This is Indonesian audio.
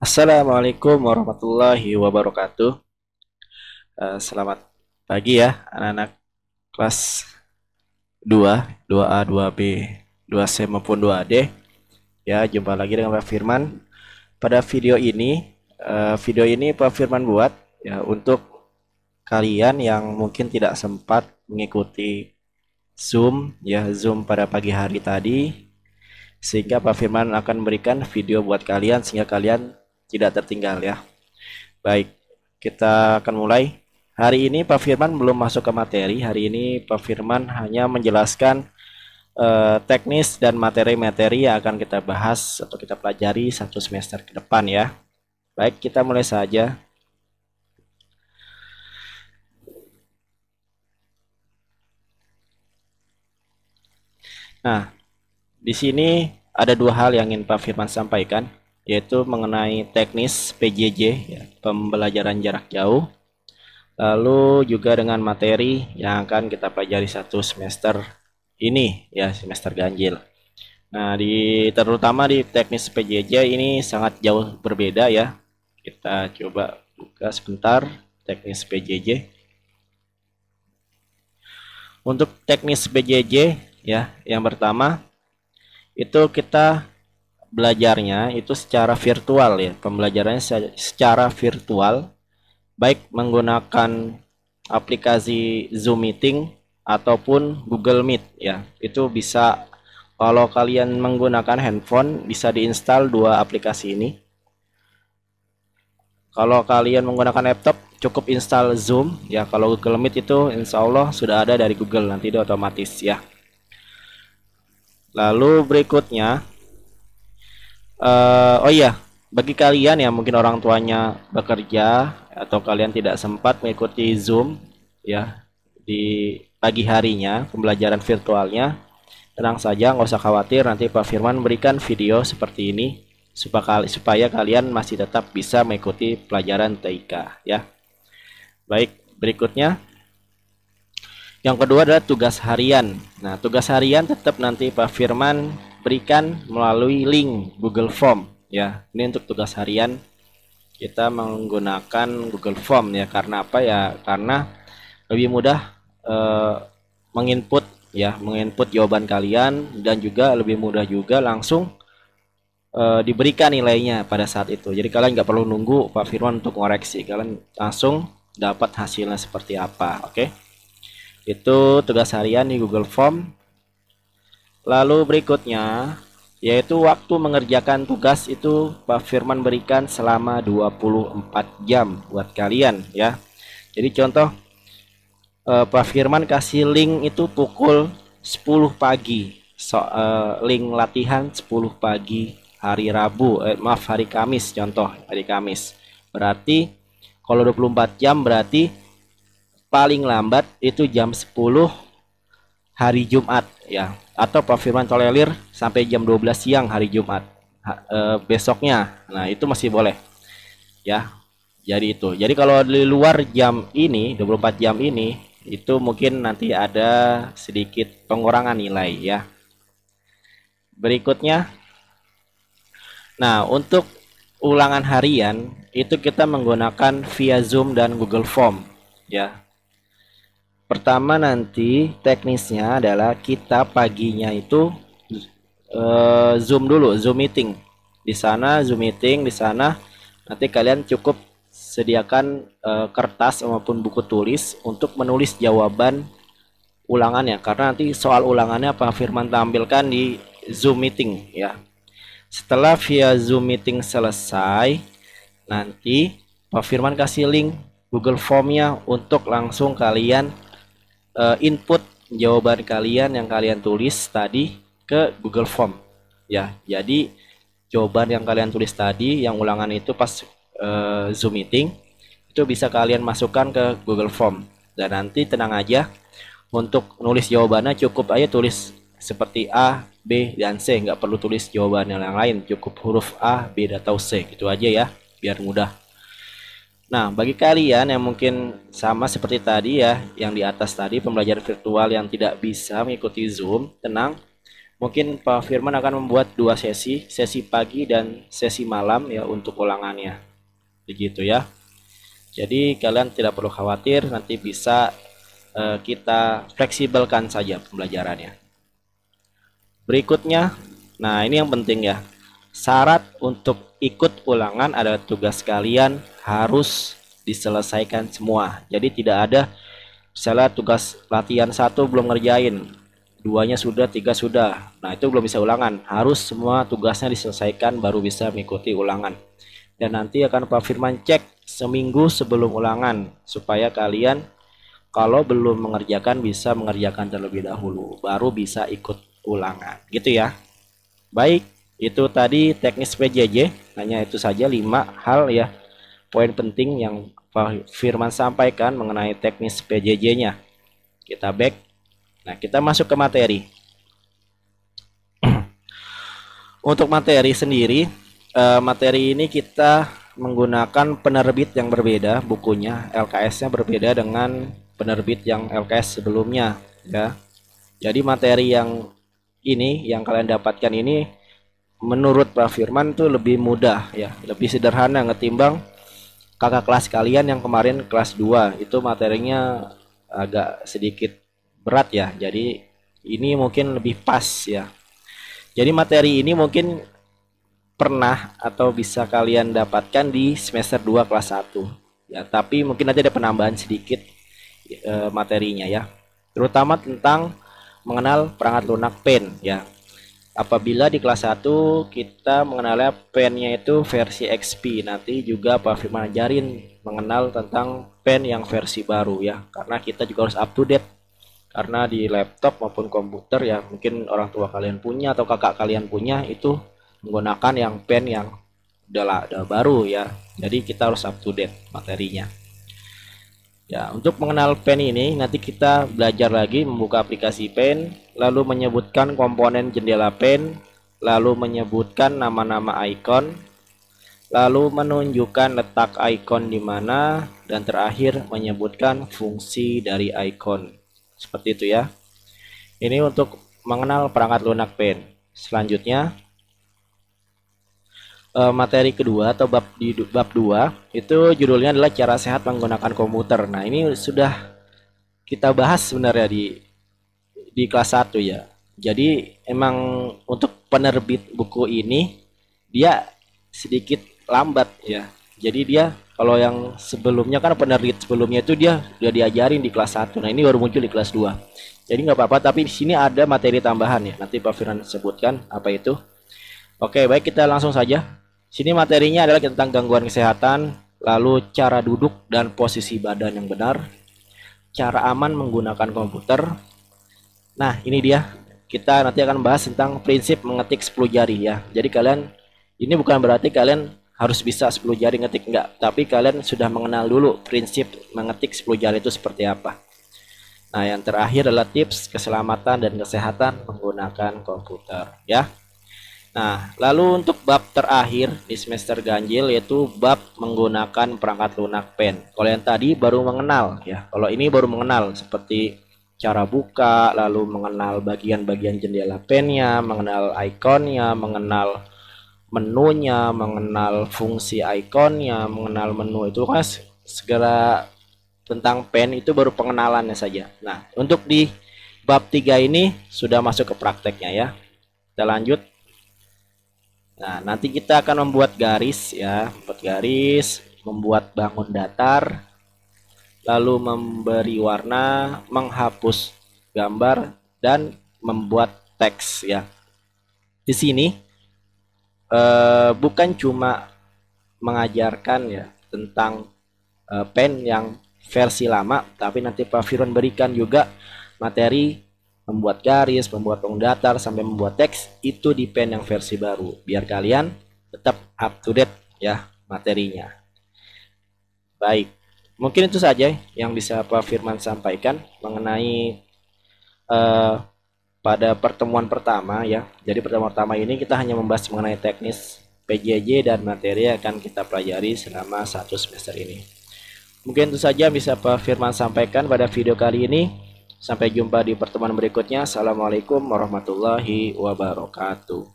Assalamualaikum warahmatullahi wabarakatuh. Selamat pagi ya anak-anak kelas 2, 2A, 2B, 2C maupun 2D. Ya, jumpa lagi dengan Pak Firman. Pada video ini Pak Firman buat ya untuk kalian yang mungkin tidak sempat mengikuti Zoom pada pagi hari tadi, sehingga Pak Firman akan memberikan video buat kalian sehingga kalian tidak tertinggal ya. Baik, kita akan mulai. Hari ini Pak Firman belum masuk ke materi. Hari ini Pak Firman hanya menjelaskan teknis dan materi-materi yang akan kita bahas atau kita pelajari satu semester ke depan ya. Baik, kita mulai saja. Nah, di sini ada dua hal yang ingin Pak Firman sampaikan, yaitu mengenai teknis PJJ, ya, pembelajaran jarak jauh, lalu juga dengan materi yang akan kita pelajari satu semester ini, ya semester ganjil. Nah, terutama di teknis PJJ ini sangat jauh berbeda ya. Kita coba buka sebentar teknis PJJ. Untuk teknis PJJ ya, yang pertama itu kita belajarnya itu secara virtual ya, pembelajarannya secara virtual, baik menggunakan aplikasi Zoom Meeting ataupun Google Meet ya. Itu bisa, kalau kalian menggunakan handphone bisa diinstal dua aplikasi ini. Kalau kalian menggunakan laptop cukup install Zoom ya. Kalau Google Meet itu insya Allah sudah ada dari Google, nanti itu otomatis ya. Lalu berikutnya, oh iya, bagi kalian yang mungkin orang tuanya bekerja atau kalian tidak sempat mengikuti Zoom ya di pagi harinya pembelajaran virtualnya, tenang saja, nggak usah khawatir, nanti Pak Firman berikan video seperti ini supaya kalian masih tetap bisa mengikuti pelajaran TIK ya. Baik, berikutnya yang kedua adalah tugas harian. Nah, tugas harian tetap nanti Pak Firman berikan melalui link Google Form ya. Ini untuk tugas harian kita menggunakan Google Form ya. Karena apa ya? Karena lebih mudah menginput ya, menginput jawaban kalian, dan juga lebih mudah juga langsung diberikan nilainya pada saat itu. Jadi kalian nggak perlu nunggu Pak Firman untuk koreksi, kalian langsung dapat hasilnya seperti apa. Oke, itu tugas harian di Google Form. Lalu berikutnya yaitu waktu mengerjakan tugas, itu Pak Firman berikan selama 24 jam buat kalian ya. Jadi contoh, Pak Firman kasih link itu pukul 10 pagi. Link latihan 10 pagi hari Rabu, hari Kamis, contoh hari Kamis. Berarti kalau 24 jam berarti paling lambat itu jam 10 hari Jumat ya. Atau Pak Firman tolerir sampai jam 12 siang hari Jumat besoknya. Nah, itu masih boleh ya. Jadi itu. Jadi kalau di luar jam ini, 24 jam ini, itu mungkin nanti ada sedikit pengurangan nilai ya. Berikutnya, nah untuk ulangan harian itu kita menggunakan via Zoom dan Google Form ya. Pertama nanti teknisnya adalah kita paginya itu Zoom dulu, Zoom meeting. Di sana Zoom meeting, di sana nanti kalian cukup sediakan kertas maupun buku tulis untuk menulis jawaban ulangannya, karena nanti soal ulangannya Pak Firman tampilkan di Zoom meeting ya. Setelah via Zoom meeting selesai, nanti Pak Firman kasih link Google Formnya untuk langsung kalian input jawaban kalian yang kalian tulis tadi ke Google Form ya. Jadi jawaban yang kalian tulis tadi yang ulangan itu pas Zoom meeting itu bisa kalian masukkan ke Google Form, dan nanti tenang aja, untuk nulis jawabannya cukup aja tulis seperti A, B, dan C, nggak perlu tulis jawaban yang lain, cukup huruf A, B, atau C gitu aja ya, biar mudah. Nah, bagi kalian yang mungkin sama seperti tadi ya, yang di atas tadi, pembelajaran virtual yang tidak bisa mengikuti Zoom, tenang, mungkin Pak Firman akan membuat 2 sesi, sesi pagi dan sesi malam ya untuk ulangannya. Begitu ya. Jadi kalian tidak perlu khawatir, nanti bisa kita fleksibelkan saja pembelajarannya. Berikutnya, nah ini yang penting ya. Syarat untuk ikut ulangan adalah tugas kalian harus diselesaikan semua. Jadi tidak ada misalnya tugas latihan 1 belum ngerjain, 2-nya sudah, 3 sudah. Nah, itu belum bisa ulangan. Harus semua tugasnya diselesaikan baru bisa mengikuti ulangan. Dan nanti akan Pak Firman cek seminggu sebelum ulangan supaya kalian kalau belum mengerjakan bisa mengerjakan terlebih dahulu, baru bisa ikut ulangan. Gitu ya. Baik, itu tadi teknis PJJ. Hanya itu saja 5 hal ya, poin penting yang Pak Firman sampaikan mengenai teknis PJJ-nya. Kita back. Nah, kita masuk ke materi. Untuk materi sendiri, materi ini kita menggunakan penerbit yang berbeda, bukunya LKS-nya berbeda dengan penerbit yang LKS sebelumnya ya. Jadi materi yang ini yang kalian dapatkan ini menurut Pak Firman tuh lebih mudah ya, lebih sederhana ketimbang kakak kelas kalian yang kemarin kelas 2 itu materinya agak sedikit berat ya. Jadi ini mungkin lebih pas ya. Jadi materi ini mungkin pernah atau bisa kalian dapatkan di semester 2 kelas 1 ya, tapi mungkin nanti ada penambahan sedikit materinya ya. Terutama tentang mengenal perangkat lunak pen ya. Apabila di kelas 1 kita mengenalnya pennya itu versi XP, nanti juga Pak Firman ajarin mengenal tentang pen yang versi baru ya, karena kita juga harus up to date. Karena di laptop maupun komputer ya, mungkin orang tua kalian punya atau kakak kalian punya itu menggunakan yang pen yang udah baru ya. Jadi kita harus up to date materinya. Ya, untuk mengenal pen ini nanti kita belajar lagi membuka aplikasi pen, lalu menyebutkan komponen jendela pen, lalu menyebutkan nama-nama icon, lalu menunjukkan letak icon di mana, dan terakhir menyebutkan fungsi dari icon. Seperti itu ya. Ini untuk mengenal perangkat lunak pen. Selanjutnya materi kedua atau bab 2 itu judulnya adalah cara sehat menggunakan komputer. Nah, ini sudah kita bahas sebenarnya di kelas 1 ya. Jadi emang untuk penerbit buku ini dia sedikit lambat ya. Jadi dia kalau yang sebelumnya kan penerbit sebelumnya itu dia udah diajarin di kelas 1. Nah, ini baru muncul di kelas 2. Jadi nggak apa-apa, tapi di sini ada materi tambahan ya. Nanti Pak Firman sebutkan apa itu. Oke, baik, kita langsung saja. Sini materinya adalah tentang gangguan kesehatan, lalu cara duduk dan posisi badan yang benar, cara aman menggunakan komputer. Nah, ini dia. Kita nanti akan bahas tentang prinsip mengetik 10 jari ya. Jadi kalian, ini bukan berarti kalian harus bisa 10 jari ngetik, enggak. Tapi kalian sudah mengenal dulu prinsip mengetik 10 jari itu seperti apa. Nah, yang terakhir adalah tips keselamatan dan kesehatan menggunakan komputer ya. Nah, lalu untuk bab terakhir di semester ganjil yaitu bab menggunakan perangkat lunak pen. Kalau yang tadi baru mengenal ya. Kalau ini baru mengenal seperti cara buka, lalu mengenal bagian-bagian jendela pennya, mengenal ikonnya, mengenal menunya, mengenal fungsi ikonnya, mengenal menu itu kan segala tentang pen itu baru pengenalannya saja. Nah, untuk di bab 3 ini sudah masuk ke prakteknya ya. Kita lanjut. Nah, nanti kita akan membuat garis ya, membuat garis, membuat bangun datar, lalu memberi warna, menghapus gambar, dan membuat teks ya. Di sini bukan cuma mengajarkan ya tentang pen yang versi lama, tapi nanti Pak Firman berikan juga materi membuat garis, membuat bangun datar, sampai membuat teks itu di pen yang versi baru, biar kalian tetap up to date ya materinya. Baik, mungkin itu saja yang bisa Pak Firman sampaikan mengenai pada pertemuan pertama ya. Jadi pertemuan pertama ini kita hanya membahas mengenai teknis PJJ dan materi yang akan kita pelajari selama 1 semester ini. Mungkin itu saja bisa Pak Firman sampaikan pada video kali ini. Sampai jumpa di pertemuan berikutnya. Assalamualaikum warahmatullahi wabarakatuh.